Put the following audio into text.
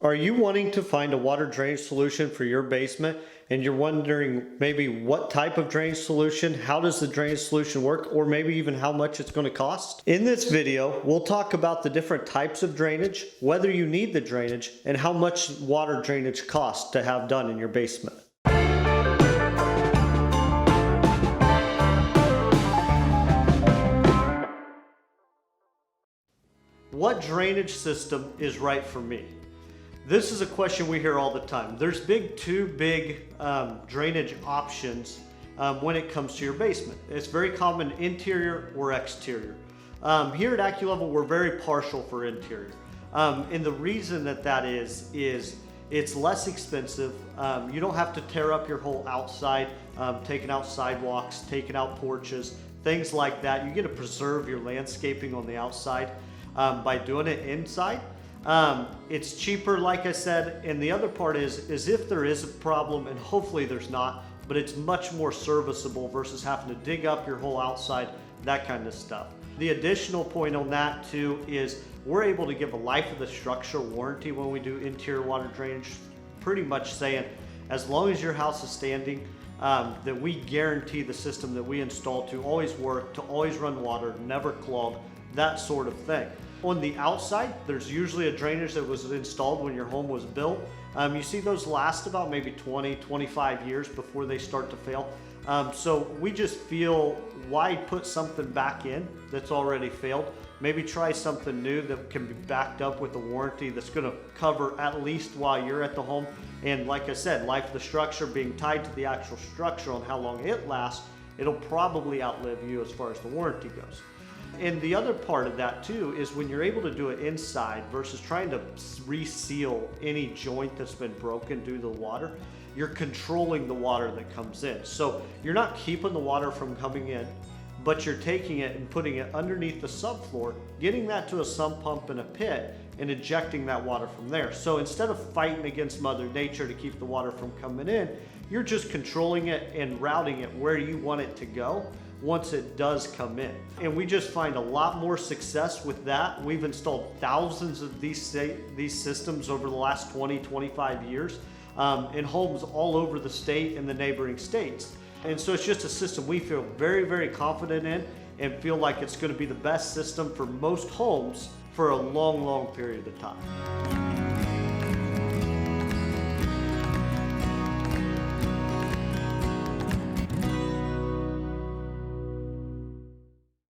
Are you wanting to find a water drainage solution for your basement and you're wondering maybe what type of drainage solution, how does the drainage solution work, or maybe even how much it's going to cost? In this video, we'll talk about the different types of drainage, whether you need the drainage, and how much water drainage costs to have done in your basement. What drainage system is right for me? This is a question we hear all the time. There's two big drainage options when it comes to your basement. It's very common, interior or exterior. Here at AccuLevel, we're very partial for interior. And the reason that is it's less expensive. You don't have to tear up your whole outside, taking out sidewalks, taking out porches, things like that. You get to preserve your landscaping on the outside by doing it inside. It's cheaper, like I said, and the other part is if there is a problem, and hopefully there's not, but it's much more serviceable versus having to dig up your whole outside, that kind of stuff. The additional point on that too is we're able to give a life of the structure warranty when we do interior water drainage, pretty much saying as long as your house is standing, that we guarantee the system that we install to always work, to always run water, never clog, that sort of thing. On the outside, there's usually a drainage that was installed when your home was built. You see those last about maybe 20, 25 years before they start to fail. So we just feel, why put something back in that's already failed? Maybe try something new that can be backed up with a warranty that's gonna cover at least while you're at the home. And like I said, life of the structure being tied to the actual structure on how long it lasts, it'll probably outlive you as far as the warranty goes. And the other part of that too is when you're able to do it inside versus trying to reseal any joint that's been broken due to the water, you're controlling the water that comes in. So you're not keeping the water from coming in, but you're taking it and putting it underneath the subfloor, getting that to a sump pump in a pit, and ejecting that water from there. So instead of fighting against Mother Nature to keep the water from coming in, you're just controlling it and routing it where you want it to go once it does come in. And we just find a lot more success with that. We've installed thousands of these systems over the last 20, 25 years in homes all over the state and the neighboring states. And so it's just a system we feel very, very confident in and feel like it's going to be the best system for most homes for a long, long period of time.